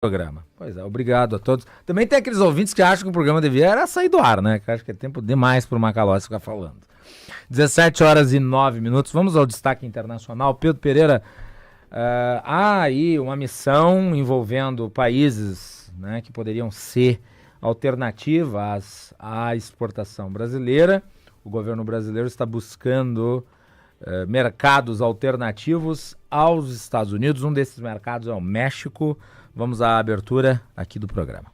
Programa. Pois é, obrigado a todos. Também tem aqueles ouvintes que acham que o programa devia era sair do ar, né? Que acho que é tempo demais para o Macalossi ficar falando. 17 horas e 9 minutos. Vamos ao destaque internacional. Pedro Pereira, há aí uma missão envolvendo países, né, que poderiam ser alternativas à exportação brasileira. O governo brasileiro está buscando mercados alternativos aos Estados Unidos. Um desses mercados é o México. Vamos à abertura aqui do programa.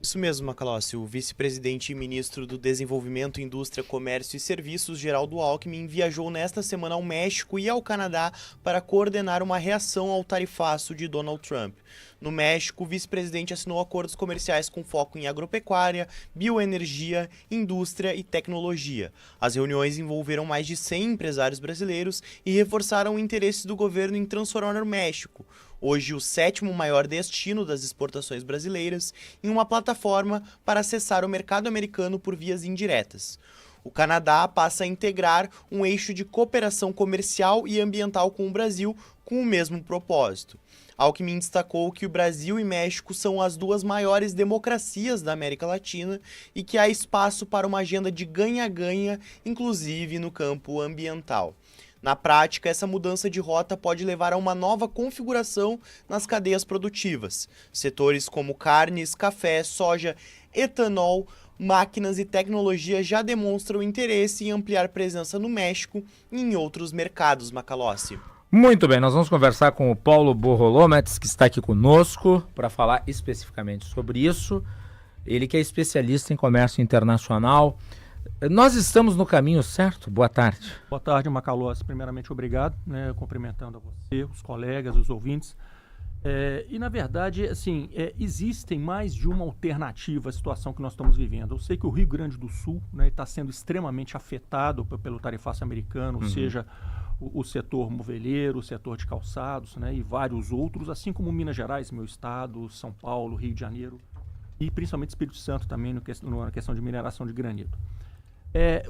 Isso mesmo, Macalossi. O vice-presidente e ministro do Desenvolvimento, Indústria, Comércio e Serviços, Geraldo Alckmin, viajou nesta semana ao México e ao Canadá para coordenar uma reação ao tarifaço de Donald Trump. No México, o vice-presidente assinou acordos comerciais com foco em agropecuária, bioenergia, indústria e tecnologia. As reuniões envolveram mais de 100 empresários brasileiros e reforçaram o interesse do governo em transformar o México, hoje o 7º maior destino das exportações brasileiras, em uma plataforma para acessar o mercado americano por vias indiretas. O Canadá passa a integrar um eixo de cooperação comercial e ambiental com o Brasil com o mesmo propósito. Alckmin destacou que o Brasil e México são as duas maiores democracias da América Latina e que há espaço para uma agenda de ganha-ganha, inclusive no campo ambiental. Na prática, essa mudança de rota pode levar a uma nova configuração nas cadeias produtivas. Setores como carnes, café, soja, etanol, máquinas e tecnologia já demonstram interesse em ampliar presença no México e em outros mercados, Macalossi. Muito bem, nós vamos conversar com o Paulo Borrolometes, que está aqui conosco para falar especificamente sobre isso. Ele que é especialista em comércio internacional. Nós estamos no caminho certo? Boa tarde. Boa tarde, Macalossi. Primeiramente, obrigado, cumprimentando a você, os colegas, os ouvintes. E, na verdade, assim, existem mais de uma alternativa à situação que nós estamos vivendo. Eu sei que o Rio Grande do Sul está sendo extremamente afetado pelo tarifaço americano, seja o setor moveleiro, o setor de calçados, e vários outros, assim como Minas Gerais, meu estado, São Paulo, Rio de Janeiro e principalmente Espírito Santo também na questão de mineração de granito.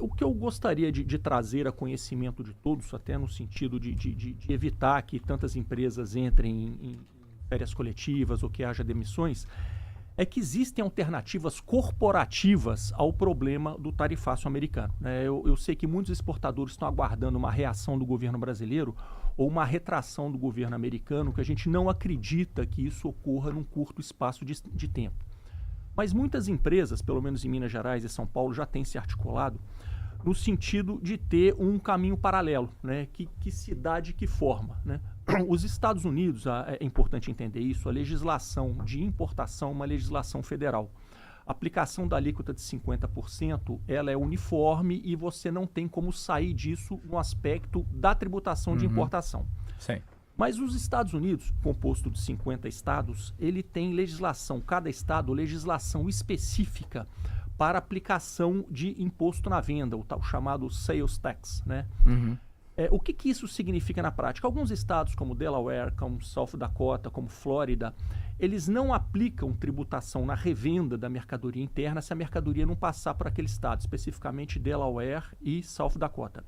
O que eu gostaria de trazer a conhecimento de todos, até no sentido de evitar que tantas empresas entrem em férias coletivas ou que haja demissões, é que existem alternativas corporativas ao problema do tarifaço americano. Eu sei que muitos exportadores estão aguardando uma reação do governo brasileiro ou uma retração do governo americano, que a gente não acredita que isso ocorra num curto espaço de tempo. Mas muitas empresas, pelo menos em Minas Gerais e São Paulo, já têm se articulado no sentido de ter um caminho paralelo, que se dá de que forma, Os Estados Unidos, é importante entender isso, a legislação de importação é uma legislação federal. A aplicação da alíquota de 50%, ela é uniforme e você não tem como sair disso no aspecto da tributação de importação. Sim. Mas os Estados Unidos, composto de 50 estados, ele tem legislação, cada estado, legislação específica para aplicação de imposto na venda, o tal chamado sales tax, O que isso significa na prática? Alguns estados, como Delaware, como South Dakota, como Flórida, eles não aplicam tributação na revenda da mercadoria interna se a mercadoria não passar por aquele estado, especificamente Delaware e South Dakota.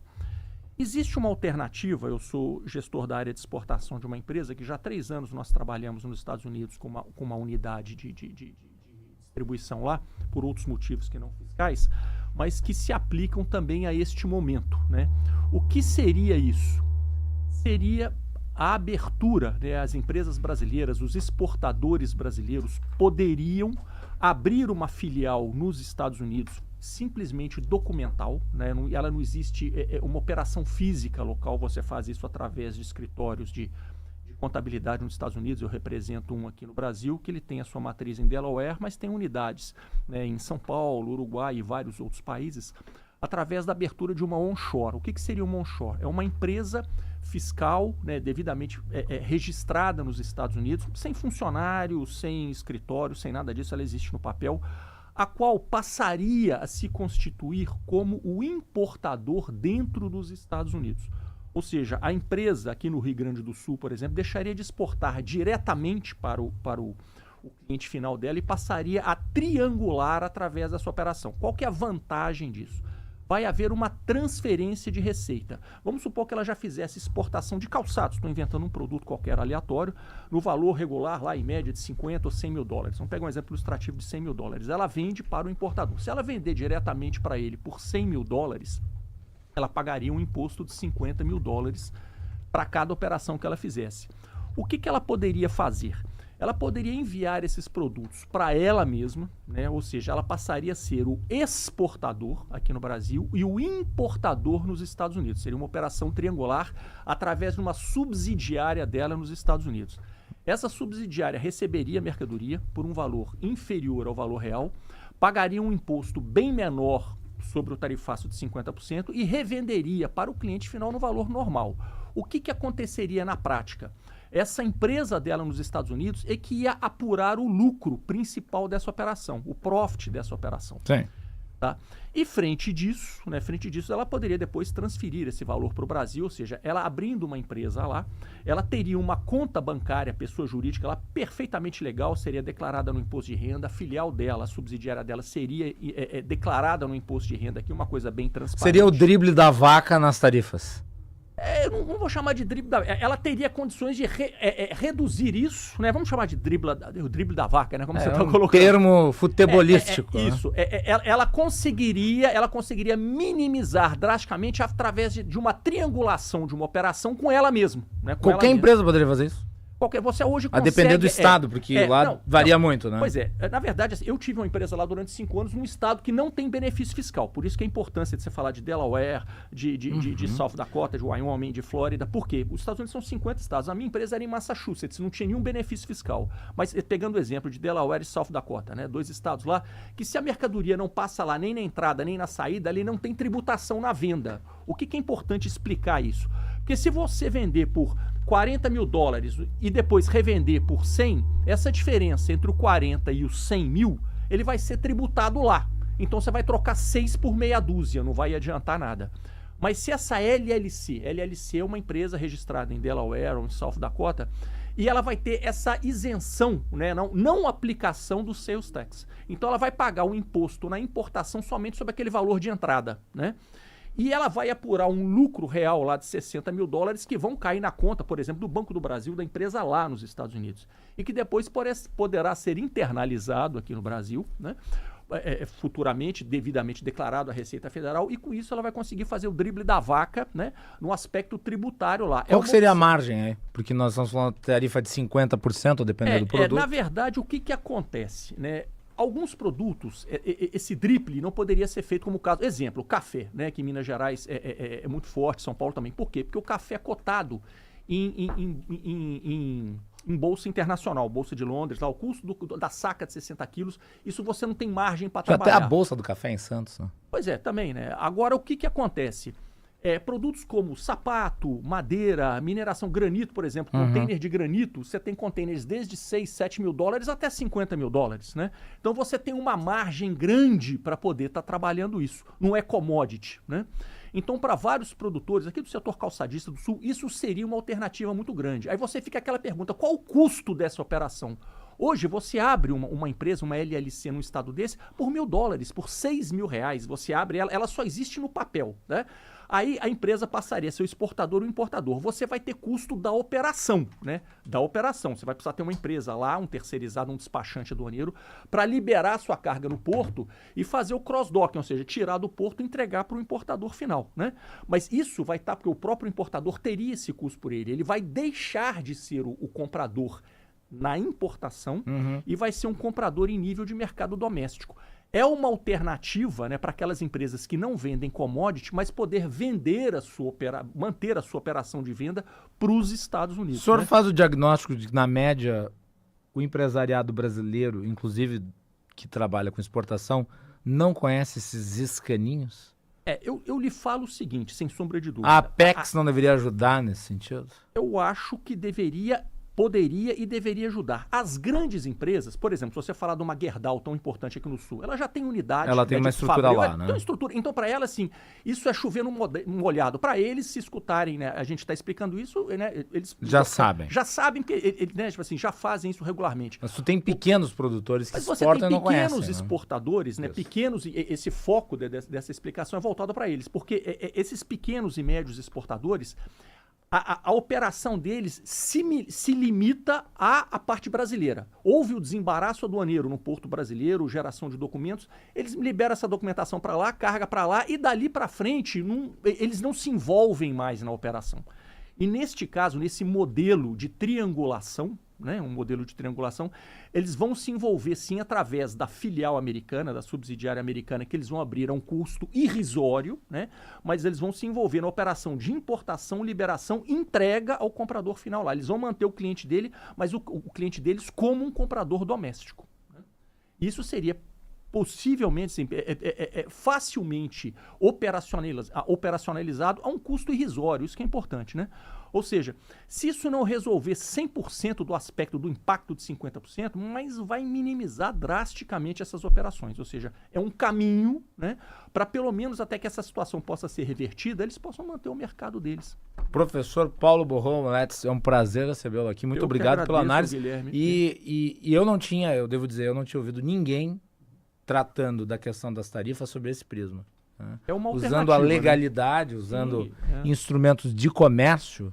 Existe uma alternativa, eu sou gestor da área de exportação de uma empresa que já há 3 anos nós trabalhamos nos Estados Unidos com uma unidade de distribuição lá, por outros motivos que não fiscais, mas que se aplicam também a este momento. O que seria isso? Seria a abertura, as empresas brasileiras, os exportadores brasileiros poderiam abrir uma filial nos Estados Unidos simplesmente documental, ela não existe uma operação física local, você faz isso através de escritórios de contabilidade nos Estados Unidos. Eu represento um aqui no Brasil, que ele tem a sua matriz em Delaware, mas tem unidades em São Paulo, Uruguai e vários outros países, através da abertura de uma onshore. O que seria uma onshore? É uma empresa fiscal, devidamente registrada nos Estados Unidos, sem funcionários, sem escritório, sem nada disso, ela existe no papel, a qual passaria a se constituir como o importador dentro dos Estados Unidos. Ou seja, a empresa aqui no Rio Grande do Sul, por exemplo, deixaria de exportar diretamente para o cliente final dela e passaria a triangular através dessa operação. Qual que é a vantagem disso? vai haver uma transferência de receita. Vamos supor que ela já fizesse exportação de calçados, estou inventando um produto qualquer aleatório, no valor regular lá em média de 50 ou 100 mil dólares. Vamos pegar um exemplo ilustrativo de 100 mil dólares. Ela vende para o importador. Se ela vender diretamente para ele por 100 mil dólares, ela pagaria um imposto de 50 mil dólares para cada operação que ela fizesse. O que ela poderia fazer? Ela poderia enviar esses produtos para ela mesma, né? Ou seja, ela passaria a ser o exportador aqui no Brasil e o importador nos Estados Unidos. Seria uma operação triangular através de uma subsidiária dela nos Estados Unidos. Essa subsidiária receberia a mercadoria por um valor inferior ao valor real, pagaria um imposto bem menor sobre o tarifácio de 50% e revenderia para o cliente final no valor normal. O que aconteceria na prática? Essa empresa dela nos Estados Unidos é que ia apurar o lucro principal dessa operação, o profit dessa operação. Sim. Tá? E frente disso, ela poderia depois transferir esse valor para o Brasil, ou seja, ela abrindo uma empresa lá, ela teria uma conta bancária, pessoa jurídica lá, perfeitamente legal, seria declarada no imposto de renda, a filial dela, a subsidiária dela seria declarada no imposto de renda, aqui uma coisa bem transparente. Seria o drible da vaca nas tarifas. Eu não vou chamar de drible da... Ela teria condições de reduzir isso, né? Vamos chamar de o drible da vaca, né? Como você está colocando. Termo futebolístico. Isso. Ela conseguiria minimizar drasticamente através de uma triangulação de uma operação com ela mesma. Né? Com Qualquer empresa poderia fazer isso? Você hoje consegue... A depender do estado, porque lá varia muito, né? Pois é. Na verdade, eu tive uma empresa lá durante 5 anos num estado que não tem benefício fiscal. Por isso que a importância de você falar de Delaware, de South Dakota, de Wyoming, de Flórida. Por quê? Os Estados Unidos são 50 estados. A minha empresa era em Massachusetts, não tinha nenhum benefício fiscal. Mas pegando o exemplo de Delaware e South Dakota, né? 2 estados lá, que se a mercadoria não passa lá nem na entrada, nem na saída, ali não tem tributação na venda. O que é importante explicar isso? Porque se você vender por 40 mil dólares e depois revender por 100, essa diferença entre o 40 e os 100 mil, ele vai ser tributado lá. Então você vai trocar 6 por meia dúzia, não vai adiantar nada. Mas se essa LLC é uma empresa registrada em Delaware ou em South Dakota, e ela vai ter essa isenção, né, não aplicação do sales tax. Então ela vai pagar o imposto na importação somente sobre aquele valor de entrada, né? E ela vai apurar um lucro real lá de 60 mil dólares que vão cair na conta, por exemplo, do Banco do Brasil, da empresa lá nos Estados Unidos. E que depois poderá ser internalizado aqui no Brasil, né? Futuramente, devidamente declarado à Receita Federal, e com isso ela vai conseguir fazer o drible da vaca, né, no aspecto tributário lá. Qual que seria a margem aí? Porque nós estamos falando de tarifa de 50%, dependendo do produto. Na verdade, o que acontece, né? Alguns produtos, esse drible não poderia ser feito como o caso... Exemplo, o café, né, que em Minas Gerais é muito forte, São Paulo também. Por quê? Porque o café é cotado em bolsa internacional, bolsa de Londres, lá o custo da saca de 60 quilos, isso você não tem margem para trabalhar. Até a bolsa do café em Santos, né? Pois é, também, né? Agora, o que acontece? Produtos como sapato, madeira, mineração, granito, por exemplo, container de granito, você tem containers desde 6, 7 mil dólares até 50 mil dólares, né? Então você tem uma margem grande para poder estar trabalhando isso. Não é commodity, né? Então, para vários produtores aqui do setor calçadista do Sul, isso seria uma alternativa muito grande. Aí você fica aquela pergunta, qual o custo dessa operação? Hoje você abre uma empresa, uma LLC num estado desse, por $1.000, por R$6.000. Você abre ela só existe no papel, né? Aí a empresa passaria a ser o exportador ou o importador. Você vai ter custo da operação, né? Da operação. Você vai precisar ter uma empresa lá, um terceirizado, um despachante aduaneiro, para liberar a sua carga no porto e fazer o cross-docking, ou seja, tirar do porto e entregar para o importador final, né? Mas isso vai estar porque o próprio importador teria esse custo por ele. Ele vai deixar de ser o comprador na importação e vai ser um comprador em nível de mercado doméstico. É uma alternativa, né, para aquelas empresas que não vendem commodity, mas poder vender manter a sua operação de venda para os Estados Unidos. O senhor, né? faz o diagnóstico de que, na média, o empresariado brasileiro, inclusive que trabalha com exportação, não conhece esses escaninhos? Eu lhe falo o seguinte, sem sombra de dúvida. A Apex não deveria ajudar nesse sentido? Eu acho que deveria poderia e deveria ajudar. As grandes empresas, por exemplo, se você falar de uma Gerdau tão importante aqui no Sul, ela já tem unidade. Ela tem uma estrutura lá, né? Tem uma estrutura. Então, para ela, assim, isso é chover no molhado. Para eles, se escutarem, né, a gente está explicando isso, né, eles já sabem. Já sabem, porque né, tipo assim, já fazem isso regularmente. Mas tu tem pequenos produtores que exportam e não conhecem. Mas você tem pequenos exportadores, né? Pequenos, esse foco dessa explicação é voltado para eles, porque esses pequenos e médios exportadores, a operação deles se limita à parte brasileira. Houve o desembaraço aduaneiro no porto brasileiro, geração de documentos, eles liberam essa documentação para lá, carga para lá, e dali para frente eles não se envolvem mais na operação. E neste caso, nesse modelo de triangulação, né, um modelo de triangulação, eles vão se envolver sim através da filial americana, da subsidiária americana, que eles vão abrir a um custo irrisório, né, mas eles vão se envolver na operação de importação, liberação, entrega ao comprador final lá. Eles vão manter o cliente dele, mas o cliente deles como um comprador doméstico. Né? Isso seria possivelmente, sim, facilmente operacionalizado a um custo irrisório, isso que é importante, né? Ou seja, se isso não resolver 100% do aspecto do impacto de 50%, mas vai minimizar drasticamente essas operações. Ou seja, é um caminho, né, para pelo menos até que essa situação possa ser revertida, eles possam manter o mercado deles. Professor Paulo Borromolets, é um prazer recebê-lo aqui. Muito obrigado pela análise. Guilherme. E eu não tinha ouvido ninguém tratando da questão das tarifas sobre esse prisma. Né? É uma alternativa, usando a legalidade, né? Usando instrumentos de comércio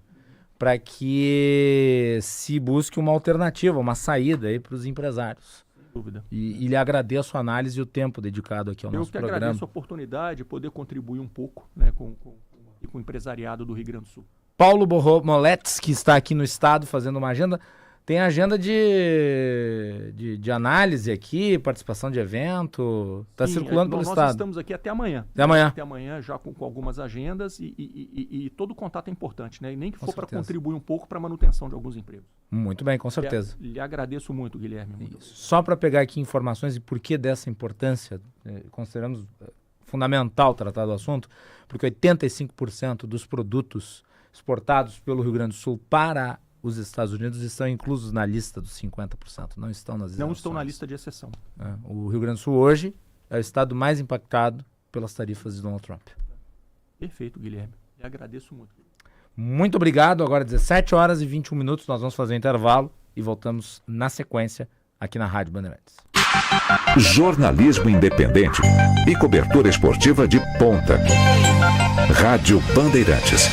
para que se busque uma alternativa, uma saída aí para os empresários. Sem dúvida. E lhe agradeço a análise e o tempo dedicado aqui ao nosso programa. Eu que agradeço a oportunidade de poder contribuir um pouco, né, com o empresariado do Rio Grande do Sul. Paulo Borromolets, que está aqui no estado fazendo uma agenda. Tem agenda de análise aqui, participação de evento, está circulando pelo estado. Nós estamos aqui até amanhã. Até amanhã. Até amanhã, já com algumas agendas e todo contato é importante, né? E nem que for para contribuir um pouco para a manutenção de alguns empregos. Muito bem, com certeza. Lhe agradeço muito, Guilherme. Isso. Só para pegar aqui informações e por que dessa importância, consideramos fundamental tratar do assunto, porque 85% dos produtos exportados pelo Rio Grande do Sul para os Estados Unidos estão inclusos na lista dos 50%, não estão nas isenções. Não estão na lista de exceção. O Rio Grande do Sul hoje é o estado mais impactado pelas tarifas de Donald Trump. Perfeito, Guilherme. Eu agradeço muito. Muito obrigado. Agora 17h21, nós vamos fazer um intervalo e voltamos na sequência aqui na Rádio Bandeirantes. Jornalismo independente e cobertura esportiva de ponta. Rádio Bandeirantes.